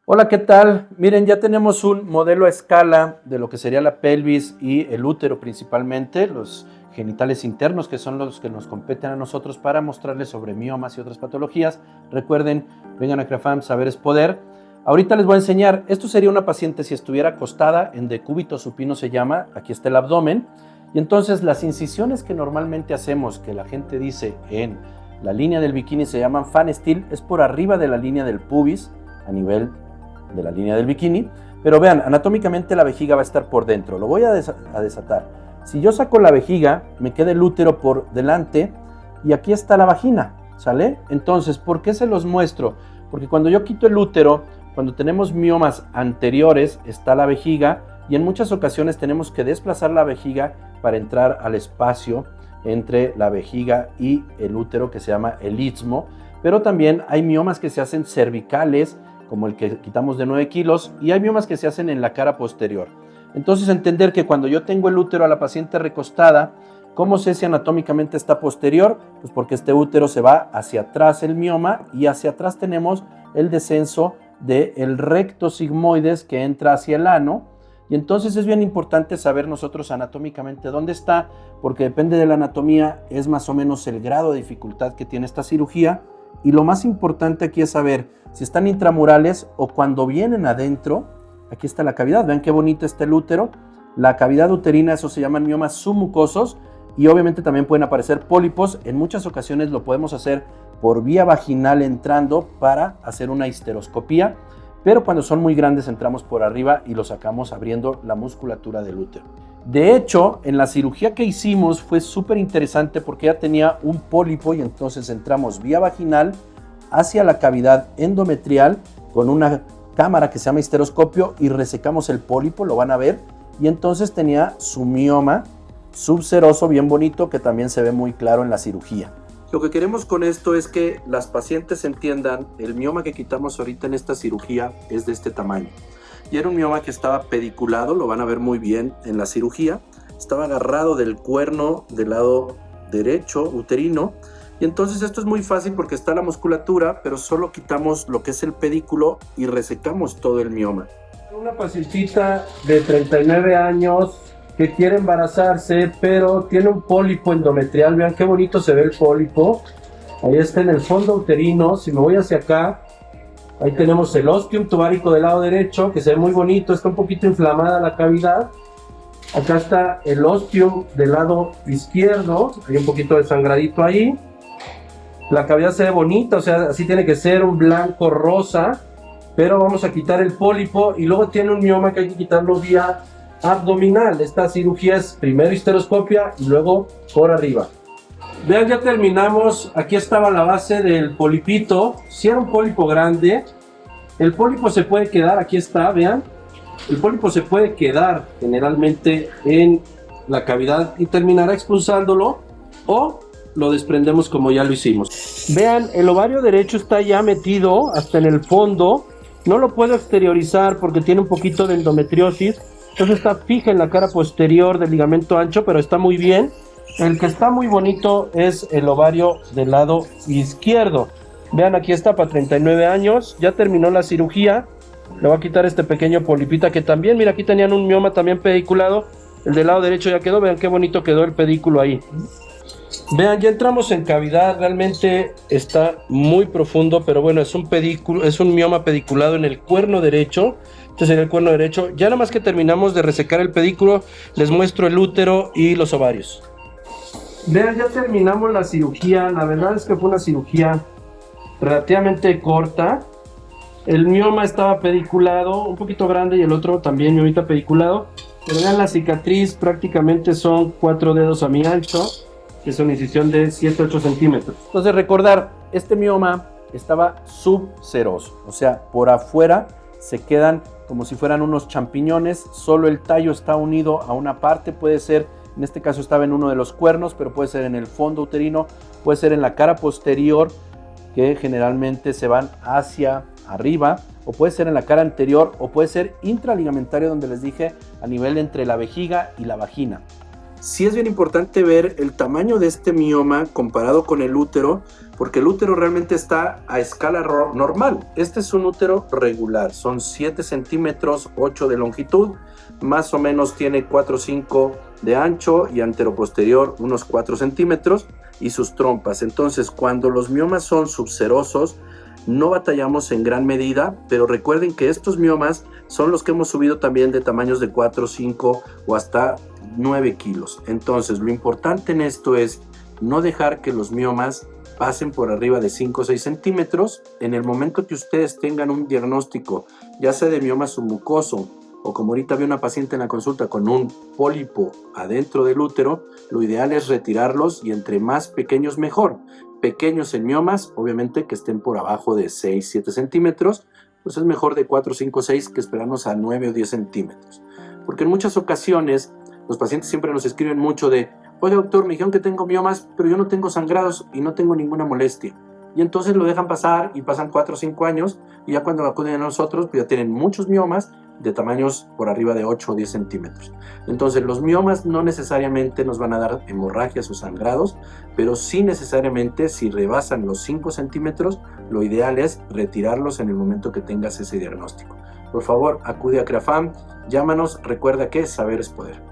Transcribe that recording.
Hola, ¿qué tal? Miren, ya tenemos un modelo a escala de lo que sería la pelvis y el útero principalmente, los genitales internos, que son los que nos competen a nosotros para mostrarles sobre miomas y otras patologías. Recuerden, vengan a CREAFAM, saber es poder. Ahorita les voy a enseñar, esto sería una paciente si estuviera acostada en decúbito supino se llama, aquí está el abdomen, y entonces las incisiones que normalmente hacemos, que la gente dice en la línea del bikini se llaman fan steel, es por arriba de la línea del pubis, a nivel de la línea del bikini, pero vean, anatómicamente la vejiga va a estar por dentro. Lo voy a desatar. Si yo saco la vejiga, me queda el útero por delante y aquí está la vagina, ¿sale? Entonces, ¿por qué se los muestro? Porque cuando yo quito el útero, cuando tenemos miomas anteriores, está la vejiga y en muchas ocasiones tenemos que desplazar la vejiga para entrar al espacio entre la vejiga y el útero que se llama el istmo, pero también hay miomas que se hacen cervicales, como el que quitamos de 9 kilos, y hay miomas que se hacen en la cara posterior. Entonces, entender que cuando yo tengo el útero a la paciente recostada, ¿cómo sé si anatómicamente está posterior? Pues porque este útero se va hacia atrás el mioma y hacia atrás tenemos el descenso del recto sigmoides que entra hacia el ano. Y entonces es bien importante saber nosotros anatómicamente dónde está, porque depende de la anatomía, es más o menos el grado de dificultad que tiene esta cirugía. Y lo más importante aquí es saber si están intramurales o cuando vienen adentro. Aquí está la cavidad, vean qué bonito está el útero. La cavidad uterina, eso se llaman miomas submucosos y obviamente también pueden aparecer pólipos. En muchas ocasiones lo podemos hacer por vía vaginal entrando para hacer una histeroscopía, pero cuando son muy grandes entramos por arriba y lo sacamos abriendo la musculatura del útero. De hecho, en la cirugía que hicimos fue súper interesante porque ella tenía un pólipo y entonces entramos vía vaginal hacia la cavidad endometrial con una cámara que se llama histeroscopio y resecamos el pólipo, lo van a ver, y entonces tenía su mioma subseroso bien bonito que también se ve muy claro en la cirugía. Lo que queremos con esto es que las pacientes entiendan, el mioma que quitamos ahorita en esta cirugía es de este tamaño. Y era un mioma que estaba pediculado, lo van a ver muy bien en la cirugía. Estaba agarrado del cuerno del lado derecho, uterino. Y entonces esto es muy fácil porque está la musculatura, pero solo quitamos lo que es el pedículo y resecamos todo el mioma. Una pacientita de 39 años que quiere embarazarse, pero tiene un pólipo endometrial. Vean qué bonito se ve el pólipo. Ahí está en el fondo uterino. Si me voy hacia acá, ahí tenemos el ostium tubárico del lado derecho, que se ve muy bonito, está un poquito inflamada la cavidad. Acá está el ostium del lado izquierdo, hay un poquito de sangradito ahí. La cavidad se ve bonita, o sea, así tiene que ser, un blanco rosa, pero vamos a quitar el pólipo y luego tiene un mioma que hay que quitarlo vía abdominal. Esta cirugía es primero histeroscopia y luego por arriba. Vean, ya terminamos. Aquí estaba la base del polipito. Si era un pólipo grande, el pólipo se puede quedar, aquí está, vean. El pólipo se puede quedar generalmente en la cavidad y terminará expulsándolo o lo desprendemos como ya lo hicimos. Vean, el ovario derecho está ya metido hasta en el fondo. No lo puedo exteriorizar porque tiene un poquito de endometriosis. Entonces está fija en la cara posterior del ligamento ancho, pero está muy bien. El que está muy bonito es el ovario del lado izquierdo. Vean, aquí está para 39 años. Ya terminó la cirugía. Le voy a quitar este pequeño polipita que también, mira, aquí tenían un mioma también pediculado. El del lado derecho ya quedó. Vean qué bonito quedó el pedículo ahí. Vean, ya entramos en cavidad. Realmente está muy profundo, pero bueno, es un pedículo, es un mioma pediculado en el cuerno derecho. Este sería el cuerno derecho. Ya nada más que terminamos de resecar el pedículo, les muestro el útero y los ovarios. Vean, ya terminamos la cirugía. La verdad es que fue una cirugía relativamente corta. El mioma estaba pediculado, un poquito grande, y el otro también miomita pediculado. Pero vean la cicatriz, prácticamente son 4 dedos a mi ancho, que es una incisión de 7-8 centímetros. Entonces recordar, este mioma estaba subseroso, o sea, por afuera se quedan como si fueran unos champiñones, solo el tallo está unido a una parte, puede ser, en este caso estaba en uno de los cuernos, pero puede ser en el fondo uterino, puede ser en la cara posterior, que generalmente se van hacia arriba, o puede ser en la cara anterior, o puede ser intraligamentario, donde les dije, a nivel entre la vejiga y la vagina. Sí es bien importante ver el tamaño de este mioma comparado con el útero, porque el útero realmente está a escala normal. Este es un útero regular, son 7 centímetros, 8 de longitud, más o menos tiene 4 o 5 de ancho y anteroposterior unos 4 centímetros y sus trompas. Entonces, cuando los miomas son subserosos, no batallamos en gran medida, pero recuerden que estos miomas son los que hemos subido también de tamaños de 4, 5 o hasta 9 kilos. Entonces, lo importante en esto es no dejar que los miomas pasen por arriba de 5 o 6 centímetros. En el momento que ustedes tengan un diagnóstico, ya sea de mioma submucoso o como ahorita vi una paciente en la consulta con un pólipo adentro del útero, lo ideal es retirarlos y entre más pequeños mejor. Pequeños en miomas, obviamente que estén por abajo de 6, 7 centímetros, pues es mejor de 4, 5, 6 que esperarnos a 9 o 10 centímetros. Porque en muchas ocasiones los pacientes siempre nos escriben mucho de, oye doctor, me dijeron que tengo miomas, pero yo no tengo sangrados y no tengo ninguna molestia. Y entonces lo dejan pasar y pasan 4 o 5 años y ya cuando acuden a nosotros pues ya tienen muchos miomas de tamaños por arriba de 8 o 10 centímetros. Entonces los miomas no necesariamente nos van a dar hemorragias o sangrados, pero sí necesariamente si rebasan los 5 centímetros, lo ideal es retirarlos en el momento que tengas ese diagnóstico. Por favor, acude a CREAFAM, llámanos, recuerda que saber es poder.